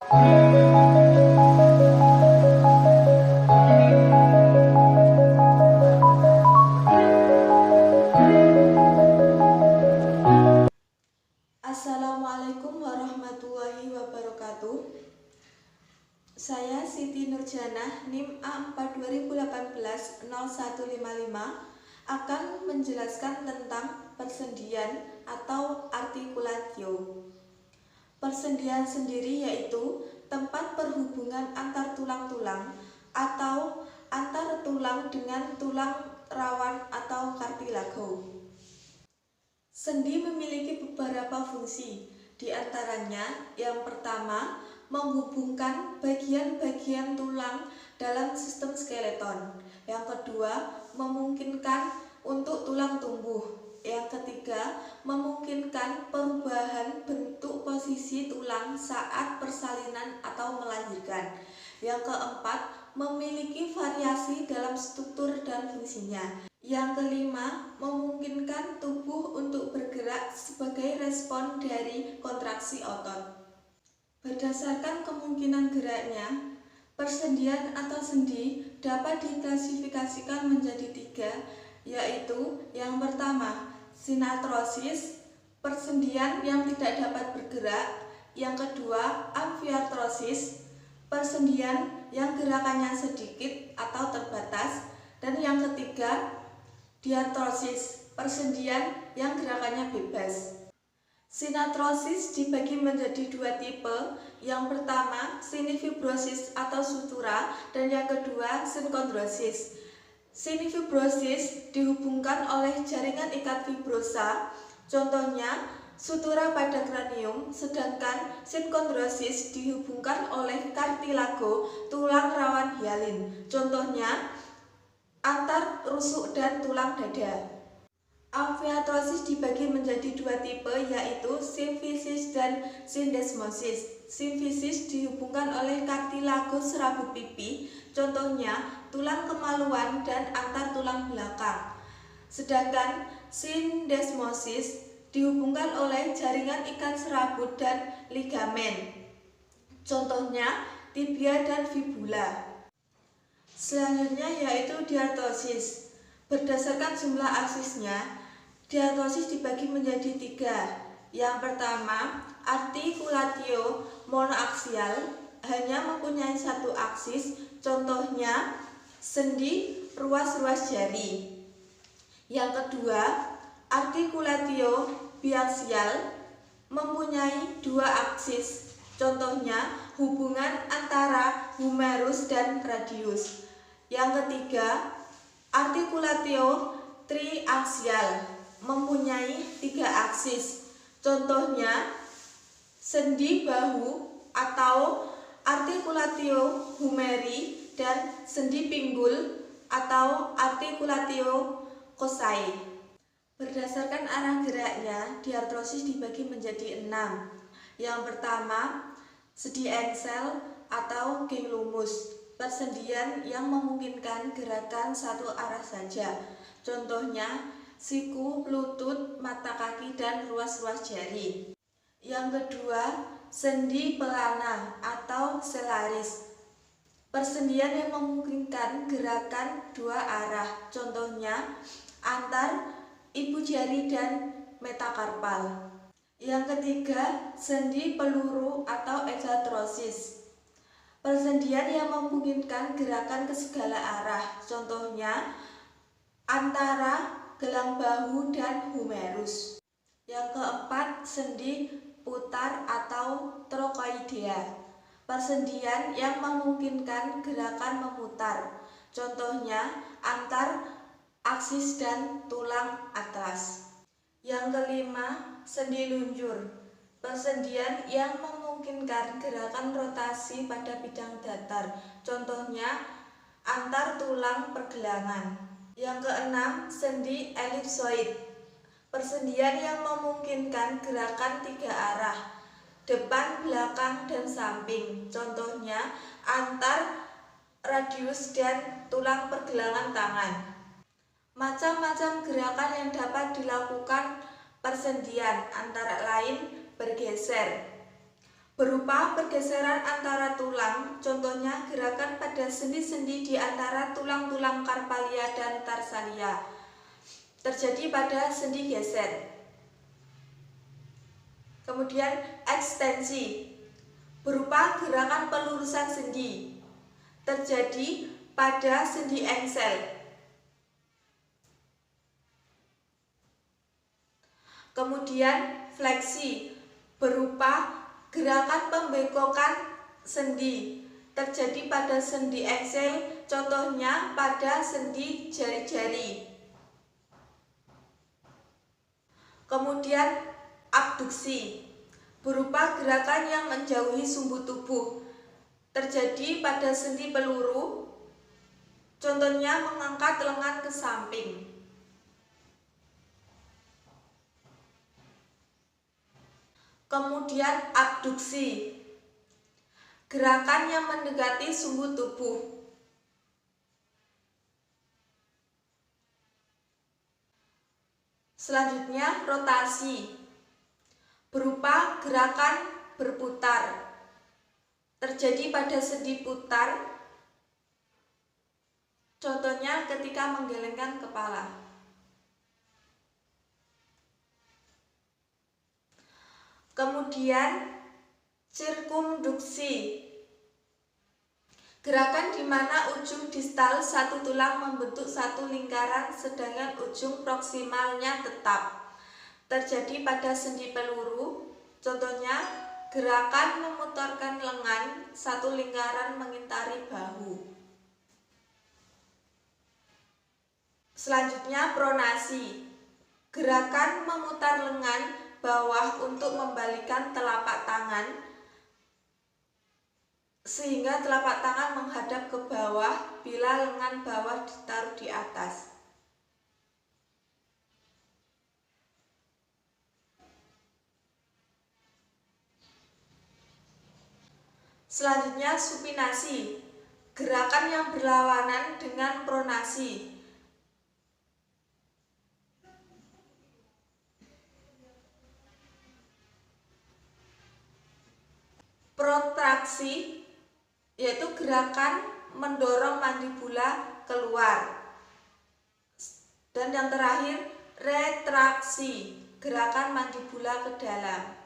Assalamualaikum warahmatullahi wabarakatuh. Saya Siti Nurjana, NIM A4 2018-0155 akan menjelaskan tentang persendian atau artikulatio. Persendian sendiri yaitu tempat perhubungan antar tulang-tulang atau antar tulang dengan tulang rawan atau kartilago. Sendi memiliki beberapa fungsi, di antaranya yang pertama, menghubungkan bagian-bagian tulang dalam sistem skeleton. Yang kedua, memungkinkan untuk tulang tumbuh. Yang ketiga, memungkinkan perubahan bentuk posisi tulang saat persalinan atau melahirkan. Yang keempat, memiliki variasi dalam struktur dan fungsinya. Yang kelima, memungkinkan tubuh untuk bergerak sebagai respon dari kontraksi otot. Berdasarkan kemungkinan geraknya, persendian atau sendi dapat diklasifikasikan menjadi tiga, yaitu yang pertama, sinatrosis, persendian yang tidak dapat bergerak. Yang kedua, amfiartrosis, persendian yang gerakannya sedikit atau terbatas. Dan yang ketiga, diartrosis, persendian yang gerakannya bebas. Sinatrosis dibagi menjadi dua tipe. Yang pertama, sinifibrosis atau sutura, dan yang kedua, sinkondrosis. Sinifibrosis dihubungkan oleh jaringan ikat fibrosa, contohnya sutura pada kranium, sedangkan sinkondrosis dihubungkan oleh kartilago, tulang rawan hialin, contohnya antar rusuk dan tulang dada. Amfiartrosis dibagi menjadi dua tipe, yaitu simfisis dan syndesmosis. Simfisis dihubungkan oleh kartilago serabut pipi, contohnya tulang kemaluan dan antar tulang belakang. Sedangkan syndesmosis dihubungkan oleh jaringan ikat serabut dan ligamen, contohnya tibia dan fibula. Selanjutnya yaitu diartrosis. Berdasarkan jumlah aksisnya, diartrosis dibagi menjadi tiga. Yang pertama, artikulatio monoaksial, hanya mempunyai satu aksis, contohnya sendi ruas-ruas jari. Yang kedua, artikulatio biaksial, mempunyai dua aksis, contohnya hubungan antara humerus dan radius. Yang ketiga, artikulatio triaksial, mempunyai tiga aksis, contohnya sendi bahu atau artikulatio humeri dan sendi pinggul atau artikulatio coxae. Berdasarkan arah geraknya, diartrosis dibagi menjadi 6. Yang pertama, sendi engsel atau geng lumus, persendian yang memungkinkan gerakan satu arah saja, contohnya siku, lutut, mata kaki, dan ruas-ruas jari. Yang kedua, sendi pelana atau selaris, persendian yang memungkinkan gerakan dua arah, contohnya antar ibu jari dan metakarpal. Yang ketiga, sendi peluru atau exarthrosis, persendian yang memungkinkan gerakan ke segala arah, contohnya antara gelang bahu dan humerus. Yang keempat, sendi putar atau trochoidea, persendian yang memungkinkan gerakan memutar, contohnya antar aksis dan tulang atlas. Yang kelima, sendi lunjur, persendian yang memungkinkan gerakan rotasi pada bidang datar, contohnya antar tulang pergelangan. Yang keenam, sendi elipsoid, persendian yang memungkinkan gerakan tiga arah, depan, belakang, dan samping, contohnya antar radius dan tulang pergelangan tangan. Macam-macam gerakan yang dapat dilakukan persendian antara lain bergeser, berupa pergeseran antara tulang, contohnya gerakan pada sendi-sendi di antara tulang-tulang karpalia dan tarsalia, terjadi pada sendi geser. Kemudian ekstensi, berupa gerakan pelurusan sendi, terjadi pada sendi engsel. Kemudian fleksi, berupa gerakan pembekokan sendi, terjadi pada sendi engsel, contohnya pada sendi jari-jari. Kemudian abduksi, berupa gerakan yang menjauhi sumbu tubuh, terjadi pada sendi peluru, contohnya mengangkat lengan ke samping. Kemudian abduksi, gerakan yang mendekati sumbu tubuh. Selanjutnya rotasi, berupa gerakan berputar, terjadi pada sendi putar, contohnya ketika menggelengkan kepala. Kemudian sirkumduksi, gerakan di mana ujung distal satu tulang membentuk satu lingkaran sedangkan ujung proksimalnya tetap, terjadi pada sendi peluru, contohnya gerakan memutarkan lengan satu lingkaran mengitari bahu. Selanjutnya pronasi, gerakan memutar lengan bawah untuk membalikan telapak tangan sehingga telapak tangan menghadap ke bawah bila lengan bawah ditaruh di atas. Selanjutnya supinasi, gerakan yang berlawanan dengan pronasi. Protraksi yaitu gerakan mendorong mandibula keluar. Dan yang terakhir retraksi, gerakan mandibula ke dalam.